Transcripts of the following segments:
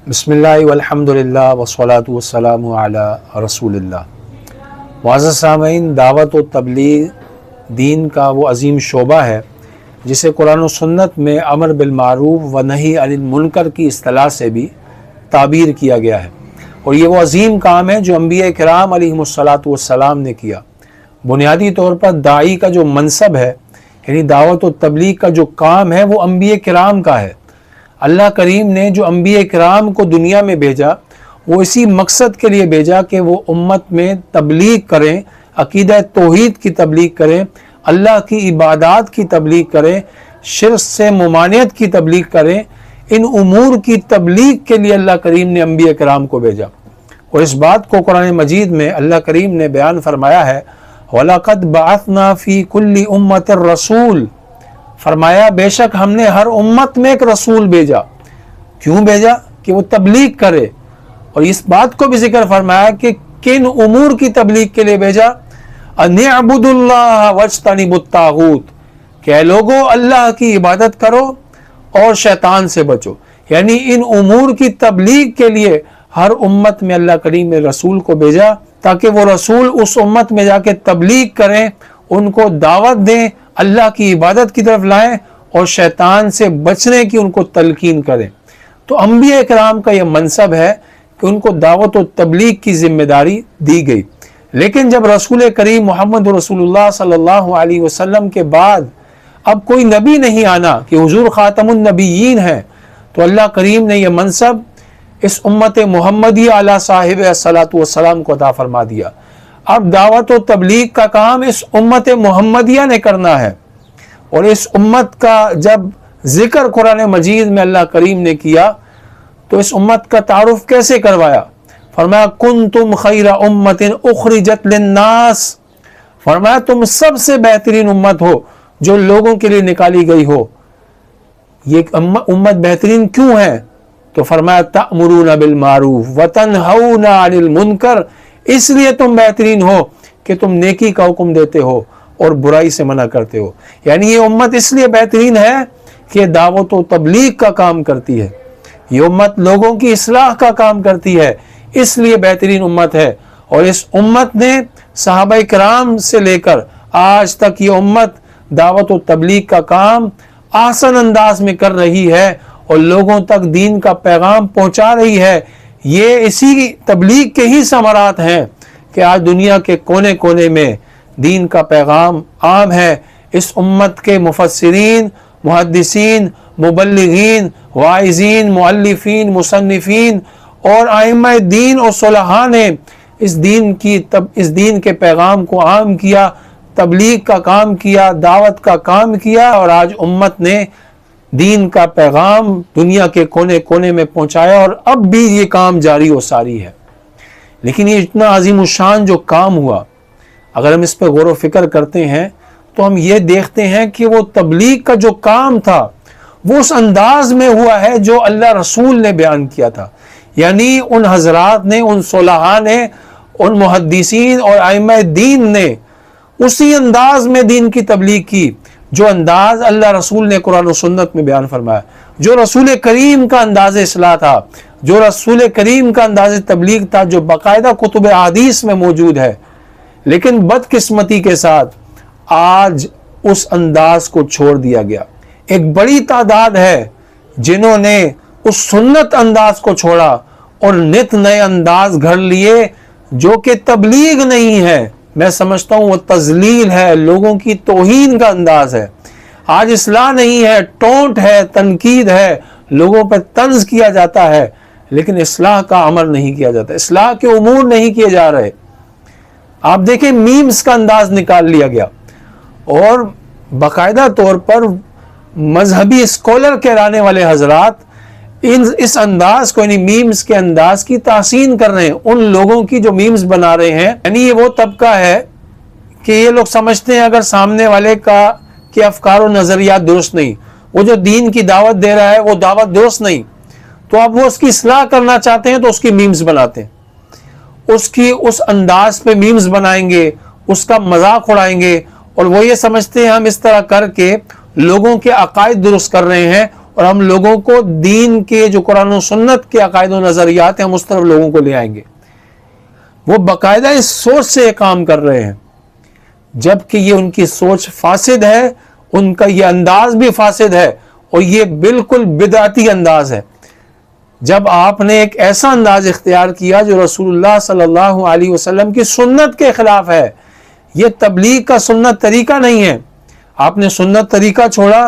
بسم اللہ والحمدللہ والصلاة والسلام علی رسول اللہ۔ معزز سامعین، دعوت و تبلیغ دین کا وہ عظیم شعبہ ہے جسے قرآن و سنت میں امر بالمعروف و نہی عن المنکر کی اصطلاح سے بھی تعبیر کیا گیا ہے، اور یہ وہ عظیم کام ہے جو انبیاء کرام علیہم السلام نے کیا۔ بنیادی طور پر داعی کا جو منصب ہے، یعنی دعوت و تبلیغ کا جو کام ہے، وہ انبیاء کرام کا ہے۔ اللہ کریم نے جو انبیاء کرام کو دنیا میں بھیجا، وہ اسی مقصد کے لیے بھیجا کہ وہ امت میں تبلیغ کریں، عقیدہ توحید کی تبلیغ کریں، اللہ کی عبادات کی تبلیغ کریں، شرک سے ممانعت کی تبلیغ کریں۔ ان امور کی تبلیغ کے لیے اللہ کریم نے انبیاء کرام کو بھیجا، اور اس بات کو قرآن مجید میں اللہ کریم نے بیان فرمایا ہے، وَلَقَدْ بَعَثْنَا فِي كُلِّ أُمَّةٍ رَسُولٍ، فرمایا بے شک ہم نے ہر امت میں ایک رسول بھیجا۔ کیوں بھیجا؟ کہ وہ تبلیغ کرے، اور اس بات کو بھی ذکر فرمایا کہ کن امور کی تبلیغ کے لیے بھیجا، أَنِ اعْبُدُوا اللَّهَ وَاجْتَنِبُوا الطَّاغُوتَ، کہ اے لوگو اللہ کی عبادت کرو اور شیطان سے بچو۔ یعنی ان امور کی تبلیغ کے لیے ہر امت میں اللہ کریم نے رسول کو بھیجا، تاکہ وہ رسول اس امت میں جا کے تبلیغ کریں، ان کو دعوت دیں، اللہ کی عبادت کی طرف لائیں، اور شیطان سے بچنے کی ان کو تلقین کریں۔ تو انبیاء کرام کا یہ منصب ہے کہ ان کو دعوت و تبلیغ کی ذمہ داری دی گئی۔ لیکن جب رسول کریم محمد رسول اللہ صلی اللہ علیہ وسلم کے بعد اب کوئی نبی نہیں آنا کہ حضور خاتم النبیین ہیں، تو اللہ کریم نے یہ منصب اس امت محمدی علی صاحب الصلاۃ والسلام کو عطا فرما دیا۔ اب دعوت و تبلیغ کا کام اس امت محمدیہ نے کرنا ہے، اور اس امت کا جب ذکر قرآن مجید میں اللہ کریم نے کیا تو اس امت کا تعارف کیسے کروایا؟ فرمایا کنتم خیر امت اخرجت للناس، فرمایا تم سب سے بہترین امت ہو جو لوگوں کے لیے نکالی گئی ہو۔ یہ امت بہترین کیوں ہے؟ تو فرمایا تأمرون بالمعروف وتنہون عن المنکر، اس لیے تم بہترین ہو کہ تم نیکی کا حکم دیتے ہو اور برائی سے منع کرتے ہو۔ یعنی یہ امت اس لیے بہترین ہے کہ دعوت و تبلیغ کا کام کرتی ہے، یہ امت لوگوں کی اصلاح کا کام کرتی ہے، اس لیے بہترین امت ہے۔ اور اس امت نے صحابہ کرام سے لے کر آج تک یہ امت دعوت و تبلیغ کا کام آسان انداز میں کر رہی ہے اور لوگوں تک دین کا پیغام پہنچا رہی ہے۔ یہ اسی تبلیغ کے ہی ثمرات ہیں کہ آج دنیا کے کونے کونے میں دین کا پیغام عام ہے۔ اس امت کے مفسرین، محدثین، مبلغین، واعظین، مؤلفین، مصنفین اور ائمہ دین اور صلحاء نے اس دین کے پیغام کو عام کیا، تبلیغ کا کام کیا، دعوت کا کام کیا، اور آج امت نے دین کا پیغام دنیا کے کونے کونے میں پہنچایا، اور اب بھی یہ کام جاری و ساری ہے۔ لیکن یہ اتنا عظیم الشان جو کام ہوا، اگر ہم اس پہ غور و فکر کرتے ہیں تو ہم یہ دیکھتے ہیں کہ وہ تبلیغ کا جو کام تھا وہ اس انداز میں ہوا ہے جو اللہ رسول نے بیان کیا تھا۔ یعنی ان حضرات نے، ان صلحاء نے، ان محدثین اور ائمہ دین نے اسی انداز میں دین کی تبلیغ کی جو انداز اللہ رسول نے قرآن و سنت میں بیان فرمایا، جو رسول کریم کا انداز اصلاح تھا، جو رسول کریم کا انداز تبلیغ تھا، جو باقاعدہ کتب احادیث میں موجود ہے۔ لیکن بدقسمتی کے ساتھ آج اس انداز کو چھوڑ دیا گیا۔ ایک بڑی تعداد ہے جنہوں نے اس سنت انداز کو چھوڑا اور نت نئے انداز گھڑ لیے جو کہ تبلیغ نہیں ہے۔ میں سمجھتا ہوں وہ تذلیل ہے، لوگوں کی توہین کا انداز ہے۔ آج اصلاح نہیں ہے، ٹونٹ ہے، تنقید ہے، لوگوں پر طنز کیا جاتا ہے، لیکن اصلاح کا عمل نہیں کیا جاتا، اصلاح کے امور نہیں کیے جا رہے۔ آپ دیکھیں میمز کا انداز نکال لیا گیا، اور باقاعدہ طور پر مذہبی اسکالر کہلانے والے حضرات اس انداز کو، یعنی میمز کے انداز کی تحسین کر رہے ہیں، ان لوگوں کی جو میمز بنا رہے ہیں۔ یعنی یہ وہ طبقہ ہے کہ یہ لوگ سمجھتے ہیں اگر سامنے والے کے افکار و نظریات درست نہیں، وہ جو دین کی دعوت دے رہا ہے وہ دعوت درست نہیں، تو اب وہ اس کی اصلاح کرنا چاہتے ہیں تو اس کی میمز بناتے ہیں، اس انداز پہ میمز بنائیں گے، اس کا مذاق اڑائیں گے، اور وہ یہ سمجھتے ہیں ہم اس طرح کر کے لوگوں کے عقائد درست کر رہے ہیں، اور ہم لوگوں کو دین کے جو قرآن و سنت کے عقائد و نظریات ہیں ہم اس طرف لوگوں کو لے آئیں گے. وہ باقاعدہ اس سوچ سے کام کر رہے ہیں، جبکہ یہ ان کی سوچ فاسد ہے، ان کا یہ انداز بھی فاسد ہے، اور یہ بالکل بدعتی انداز ہے. جب آپ نے ایک ایسا انداز اختیار کیا جو رسول اللہ صلی اللہ علیہ وسلم کی سنت کے خلاف ہے، یہ تبلیغ کا سنت طریقہ نہیں ہے. آپ نے سنت طریقہ چھوڑا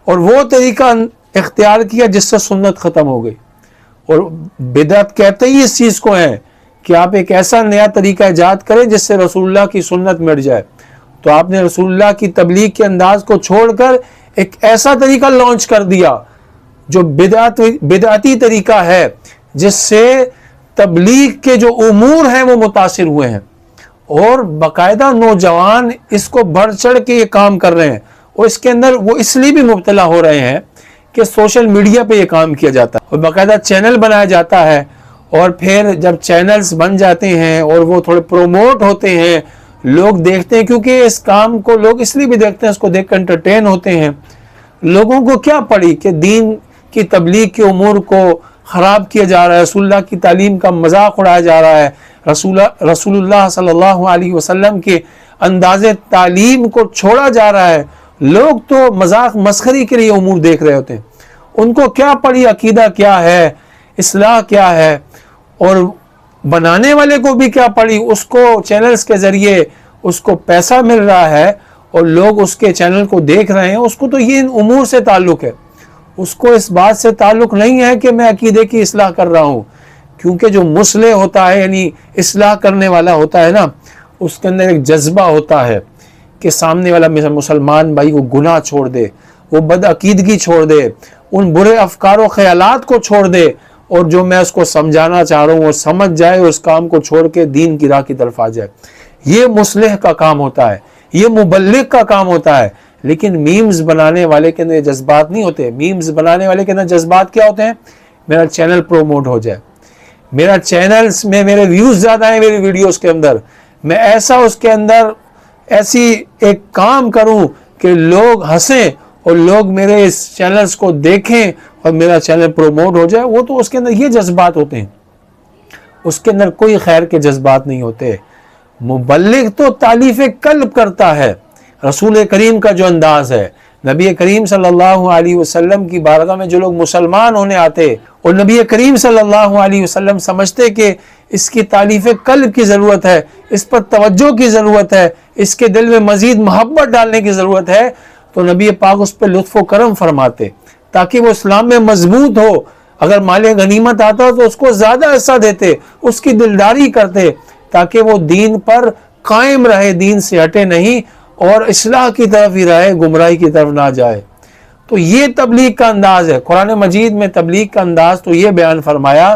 اور وہ طریقہ اختیار کیا جس سے سنت ختم ہو گئی. اور بدعت کہتے ہی اس چیز کو ہے کہ آپ ایک ایسا نیا طریقہ ایجاد کریں جس سے رسول اللہ کی سنت مٹ جائے. تو آپ نے رسول اللہ کی تبلیغ کے انداز کو چھوڑ کر ایک ایسا طریقہ لانچ کر دیا جو بدعتی طریقہ ہے، جس سے تبلیغ کے جو امور ہیں وہ متاثر ہوئے ہیں، اور باقاعدہ نوجوان اس کو بڑھ چڑھ کے یہ کام کر رہے ہیں. اور اس کے اندر وہ اس لیے بھی مبتلا ہو رہے ہیں کہ سوشل میڈیا پہ یہ کام کیا جاتا ہے اور باقاعدہ چینل بنایا جاتا ہے، اور پھر جب چینلز بن جاتے ہیں اور وہ تھوڑے پروموٹ ہوتے ہیں، لوگ دیکھتے ہیں، کیونکہ اس کام کو لوگ اس لیے بھی دیکھتے ہیں، اس کو دیکھ کر انٹرٹین ہوتے ہیں. لوگوں کو کیا پڑی کہ دین کی تبلیغ کے امور کو خراب کیا جا رہا ہے، رسول اللہ کی تعلیم کا مذاق اڑایا جا رہا ہے، رسول اللہ صلی اللہ علیہ وسلم کے انداز تعلیم کو چھوڑا جا رہا ہے. لوگ تو مذاق مسخری کے لیے امور دیکھ رہے ہوتے ہیں. ان کو کیا پڑی عقیدہ کیا ہے، اصلاح کیا ہے، اور بنانے والے کو بھی کیا پڑی، اس کو چینلز کے ذریعے اس کو پیسہ مل رہا ہے اور لوگ اس کے چینل کو دیکھ رہے ہیں. اس کو تو یہ امور سے تعلق ہے، اس کو اس بات سے تعلق نہیں ہے کہ میں عقیدے کی اصلاح کر رہا ہوں. کیونکہ جو مصلح ہوتا ہے، یعنی اصلاح کرنے والا ہوتا ہے نا، اس کے اندر ایک جذبہ ہوتا ہے کہ سامنے والا مسلمان بھائی وہ گناہ چھوڑ دے، وہ بد عقیدگی چھوڑ دے، ان برے افکار و خیالات کو چھوڑ دے، اور جو میں اس کو سمجھانا چاہ رہا ہوں وہ سمجھ جائے اور اس کام کو چھوڑ کے دین کی راہ کی طرف آ جائے. یہ مصلح کا کام ہوتا ہے، یہ مبلغ کا کام ہوتا ہے. لیکن میمز بنانے والے کے اندر جذبات نہیں ہوتے. میمز بنانے والے کے اندر جذبات کیا ہوتے ہیں؟ میرا چینل پروموٹ ہو جائے، میرا چینلز میں میرے ویوز زیادہ ہیں میری ویڈیوز کے اندر، میں ایسا اس کے اندر ایسی ایک کام کروں کہ لوگ ہنسیں اور لوگ میرے اس چینلز کو دیکھیں اور میرا چینل پروموٹ ہو جائے. وہ تو اس کے اندر یہ جذبات ہوتے ہیں، اس کے اندر کوئی خیر کے جذبات نہیں ہوتے. مبلغ تو تالیف قلب کرتا ہے. رسول کریم کا جو انداز ہے، نبی کریم صلی اللہ علیہ وسلم کی بارگاہ میں جو لوگ مسلمان ہونے آتے اور نبی کریم صلی اللہ علیہ وسلم سمجھتے کہ اس کی تالیف قلب کی ضرورت ہے، اس پر توجہ کی ضرورت ہے، اس کے دل میں مزید محبت ڈالنے کی ضرورت ہے، تو نبی پاک اس پہ لطف و کرم فرماتے تاکہ وہ اسلام میں مضبوط ہو. اگر مال غنیمت آتا تو اس کو زیادہ حصہ دیتے، اس کی دلداری کرتے تاکہ وہ دین پر قائم رہے، دین سے ہٹے نہیں اور اصلاح کی طرف ہی رہے، گمراہی کی طرف نہ جائے. تو یہ تبلیغ کا انداز ہے. قرآن مجید میں تبلیغ کا انداز تو یہ بیان فرمایا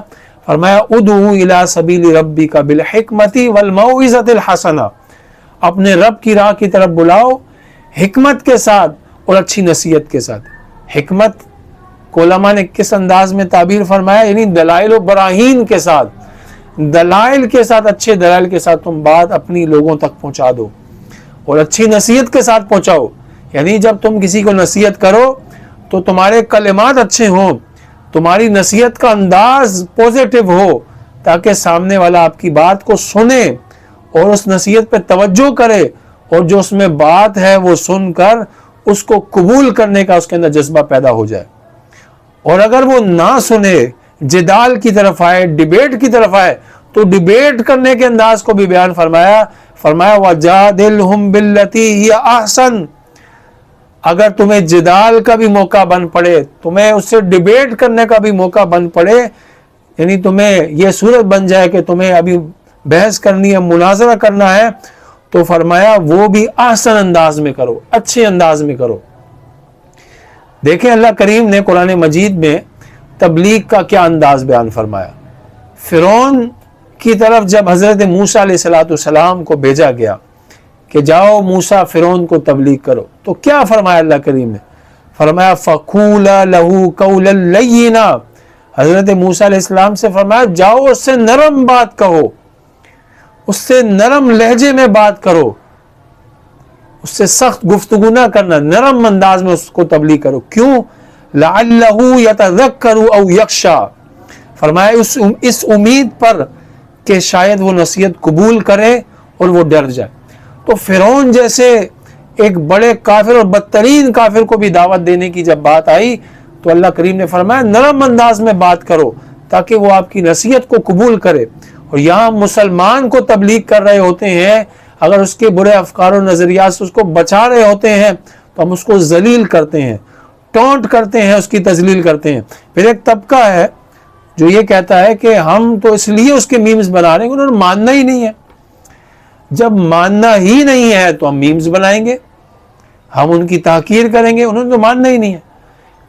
ادعو الی سبیل ربک بالحکمت والموعظۃ الحسنہ، اپنے رب کی راہ کی طرف بلاؤ حکمت کے ساتھ اور اچھی نصیحت کے ساتھ. حکمت کو علماء نے کس انداز میں تعبیر فرمایا؟ یعنی دلائل و براہین کے ساتھ، دلائل کے ساتھ، اچھے دلائل کے ساتھ تم بات اپنی لوگوں تک پہنچا دو اور اچھی نصیحت کے ساتھ پہنچاؤ. یعنی جب تم کسی کو نصیحت کرو تو تمہارے کلمات اچھے ہوں، تمہاری نصیحت کا انداز پوزیٹو ہو، تاکہ سامنے والا آپ کی بات کو سنے اور اس نصیحت پہ توجہ کرے، اور جو اس میں بات ہے وہ سن کر اس کو قبول کرنے کا اس کے اندر جذبہ پیدا ہو جائے. اور اگر وہ نہ سنے، جدال کی طرف آئے، ڈیبیٹ کی طرف آئے، تو ڈیبیٹ کرنے کے انداز کو بھی بیان فرمایا وَجَادِلْهُمْ بِالَّتِي هِيَ أَحْسَنُ. اگر تمہیں جدال کا بھی موقع بن پڑے، تمہیں اس سے ڈیبیٹ کرنے کا بھی موقع بن پڑے، یعنی تمہیں یہ صورت بن جائے کہ تمہیں ابھی بحث کرنی ہے، مناظرہ کرنا ہے، تو فرمایا وہ بھی احسن انداز میں کرو، اچھے انداز میں کرو. دیکھیں اللہ کریم نے قرآن مجید میں تبلیغ کا کیا انداز بیان فرمایا. فرعون کی طرف جب حضرت موسیٰ علیہ السلام کو بھیجا گیا کہ جاؤ موسیٰ فرعون کو تبلیغ کرو، تو کیا فرمایا اللہ کریم نے؟ فرمایا فَقُولَا لَهُ قَوْلًا لَيِّنًا. حضرت موسیٰ علیہ السلام سے فرمایا جاؤ اس سے نرم بات کہو، اس سے نرم لہجے میں بات کرو، اس سے سخت گفتگو نہ کرنا، نرم انداز میں اس کو تبلیغ کرو. کیوں؟ لعلہ یتذکر او یخشی، فرمایا اس امید پر کہ شاید وہ نصیحت قبول کرے اور وہ ڈر جائے۔ تو فرعون جیسے ایک بڑے کافر اور بدترین کافر کو بھی دعوت دینے کی جب بات آئی تو اللہ کریم نے فرمایا نرم انداز میں بات کرو تاکہ وہ آپ کی نصیحت کو قبول کرے۔ اور یہاں مسلمان کو تبلیغ کر رہے ہوتے ہیں، اگر اس کے برے افکار و نظریات سے اس کو بچا رہے ہوتے ہیں تو ہم اس کو ذلیل کرتے ہیں، ٹونٹ کرتے ہیں، اس کی تذلیل کرتے ہیں۔ پھر ایک طبقہ ہے جو یہ کہتا ہے کہ ہم تو اس لیے اس کے میمز بنا رہے ہیں کہ انہوں نے ماننا ہی نہیں ہے۔ جب ماننا ہی نہیں ہے تو ہم میمز بنائیں گے، ہم ان کی تحقیر کریں گے، انہوں نے تو ماننا ہی نہیں ہے۔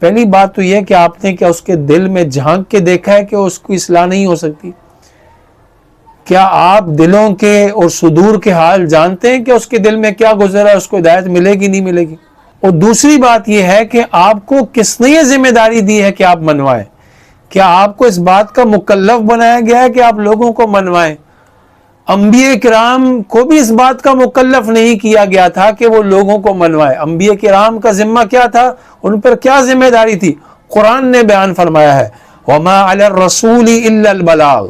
پہلی بات تو یہ کہ آپ نے کیا اس کے دل میں جھانک کے دیکھا ہے کہ اس کو اصلاح نہیں ہو سکتی؟ کیا آپ دلوں کے اور صدور کے حال جانتے ہیں کہ اس کے دل میں کیا گزرا ہے، اس کو ہدایت ملے گی نہیں ملے گی؟ اور دوسری بات یہ ہے کہ آپ کو کس نے یہ ذمہ داری دی ہے کہ آپ منوائیں؟ کیا آپ کو اس بات کا مکلف بنایا گیا ہے کہ آپ لوگوں کو منوائیں؟ انبیاء کرام کو بھی اس بات کا مکلف نہیں کیا گیا تھا کہ وہ لوگوں کو منوائے۔ انبیاء کرام کا ذمہ کیا تھا؟ ان پر کیا ذمہ داری تھی؟ قرآن نے بیان فرمایا ہے وَمَا عَلَى الرَّسُولِ إِلَّا الْبَلَاغُ،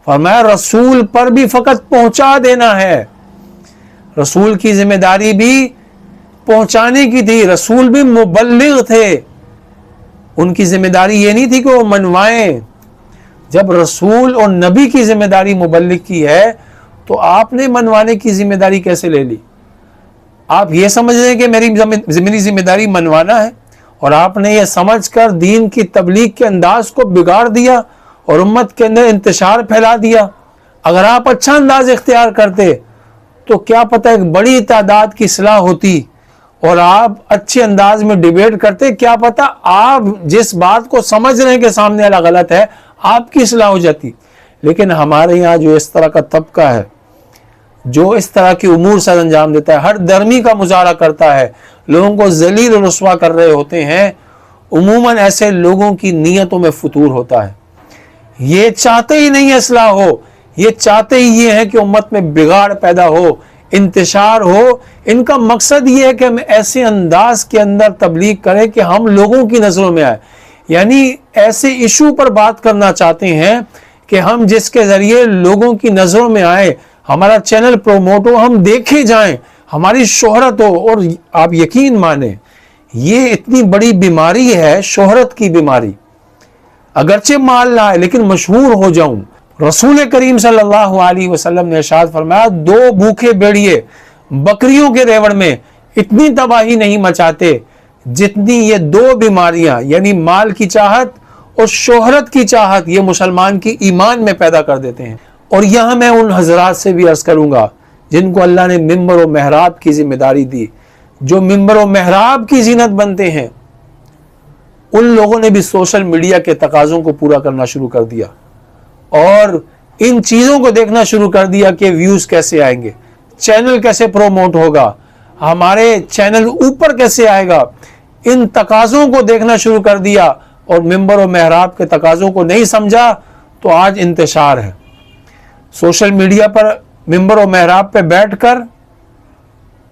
فرمایا رسول پر بھی فقط پہنچا دینا ہے۔ رسول کی ذمہ داری بھی پہنچانے کی تھی، رسول بھی مبلغ تھے، ان کی ذمہ داری یہ نہیں تھی کہ وہ منوائیں۔ جب رسول اور نبی کی ذمہ داری مبلغ کی ہے تو آپ نے منوانے کی ذمہ داری کیسے لے لی؟ آپ یہ سمجھ رہے ہیں کہ میری ذمہ داری منوانا ہے، اور آپ نے یہ سمجھ کر دین کی تبلیغ کے انداز کو بگاڑ دیا اور امت کے اندر انتشار پھیلا دیا۔ اگر آپ اچھا انداز اختیار کرتے تو کیا پتہ ایک بڑی تعداد کی اصلاح ہوتی، اور آپ اچھے انداز میں ڈیبیٹ کرتے، کیا پتہ آپ جس بات کو سمجھ رہے ہیں کہ سامنے والا غلط ہے آپ کی اصلاح ہو جاتی۔ لیکن ہمارے یہاں جو اس طرح کا طبقہ ہے جو اس طرح کی امور سر انجام دیتا ہے، ہر درمی کا مظاہرہ کرتا ہے، لوگوں کو ذلیل و رسوا کر رہے ہوتے ہیں، عموماً ایسے لوگوں کی نیتوں میں فتور ہوتا ہے۔ یہ چاہتے ہی نہیں اصلاح ہو، یہ چاہتے ہی یہ ہے کہ امت میں بگاڑ پیدا ہو، انتشار ہو۔ ان کا مقصد یہ ہے کہ ہم ایسے انداز کے اندر تبلیغ کریں کہ ہم لوگوں کی نظروں میں آئے، یعنی ایسے ایشو پر بات کرنا چاہتے ہیں کہ ہم جس کے ذریعے لوگوں کی نظروں میں آئے، ہمارا چینل پروموٹ ہو، ہم دیکھے جائیں، ہماری شہرت ہو۔ اور آپ یقین مانیں یہ اتنی بڑی بیماری ہے، شہرت کی بیماری، اگرچہ مال نہ آئے لیکن مشہور ہو جاؤں۔ رسول کریم صلی اللہ علیہ وسلم نے ارشاد فرمایا 2 بھوکے بھیڑیے بکریوں کے ریوڑ میں اتنی تباہی نہیں مچاتے جتنی یہ 2 بیماریاں، یعنی مال کی چاہت اور شہرت کی چاہت، یہ مسلمان کی ایمان میں پیدا کر دیتے ہیں۔ اور یہاں میں ان حضرات سے بھی عرض کروں گا جن کو اللہ نے ممبر و محراب کی ذمہ داری دی، جو ممبر و محراب کی زینت بنتے ہیں، ان لوگوں نے بھی سوشل میڈیا کے تقاضوں کو پورا کرنا شروع کر دیا اور ان چیزوں کو دیکھنا شروع کر دیا کہ ویوز کیسے آئیں گے، چینل کیسے پروموٹ ہوگا، ہمارے چینل اوپر کیسے آئے گا۔ ان تقاضوں کو دیکھنا شروع کر دیا اور ممبر و محراب کے تقاضوں کو نہیں سمجھا تو آج انتشار ہے۔ سوشل میڈیا پر ممبر و محراب پہ بیٹھ کر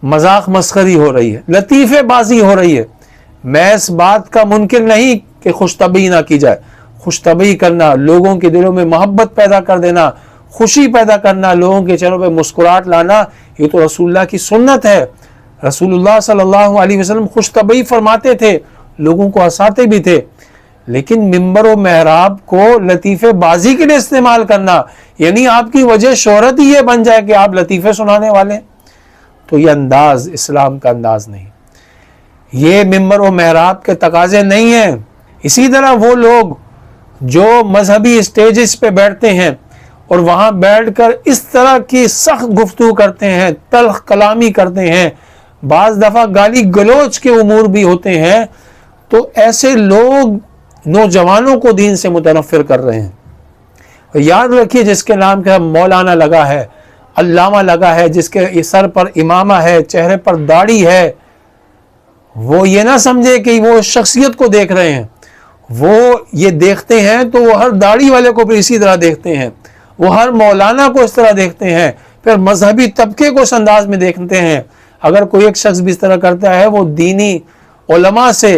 مذاق مسخری ہو رہی ہے، لطیفے بازی ہو رہی ہے۔ میں اس بات کا منکر نہیں کہ خوش طبعی نہ کی جائے، خوش طبعی کرنا، لوگوں کے دلوں میں محبت پیدا کر دینا، خوشی پیدا کرنا، لوگوں کے چہروں پہ مسکراہٹ لانا، یہ تو رسول اللہ کی سنت ہے۔ رسول اللہ صلی اللہ علیہ وسلم خوش طبعی فرماتے تھے، لوگوں کو ہنساتے بھی تھے۔ لیکن ممبر و محراب کو لطیفے بازی کے لیے استعمال کرنا، یعنی آپ کی وجہ شہرت ہی یہ بن جائے کہ آپ لطیفے سنانے والے ہیں، تو یہ انداز اسلام کا انداز نہیں، یہ ممبر و محراب کے تقاضے نہیں ہیں۔ اسی طرح وہ لوگ جو مذہبی اسٹیجز پہ بیٹھتے ہیں اور وہاں بیٹھ کر اس طرح کی سخت گفتگو کرتے ہیں، تلخ کلامی کرتے ہیں، بعض دفعہ گالی گلوچ کے امور بھی ہوتے ہیں، تو ایسے لوگ نوجوانوں کو دین سے متنفر کر رہے ہیں۔ یاد رکھیے جس کے نام کا مولانا لگا ہے، علامہ لگا ہے، جس کے سر پر امامہ ہے، چہرے پر داڑھی ہے، وہ یہ نہ سمجھے کہ وہ شخصیت کو دیکھ رہے ہیں، وہ یہ دیکھتے ہیں تو وہ ہر داڑھی والے کو پھر اسی طرح دیکھتے ہیں، وہ ہر مولانا کو اس طرح دیکھتے ہیں، پھر مذہبی طبقے کو اس انداز میں دیکھتے ہیں۔ اگر کوئی ایک شخص بھی اس طرح کرتا ہے وہ دینی علماء سے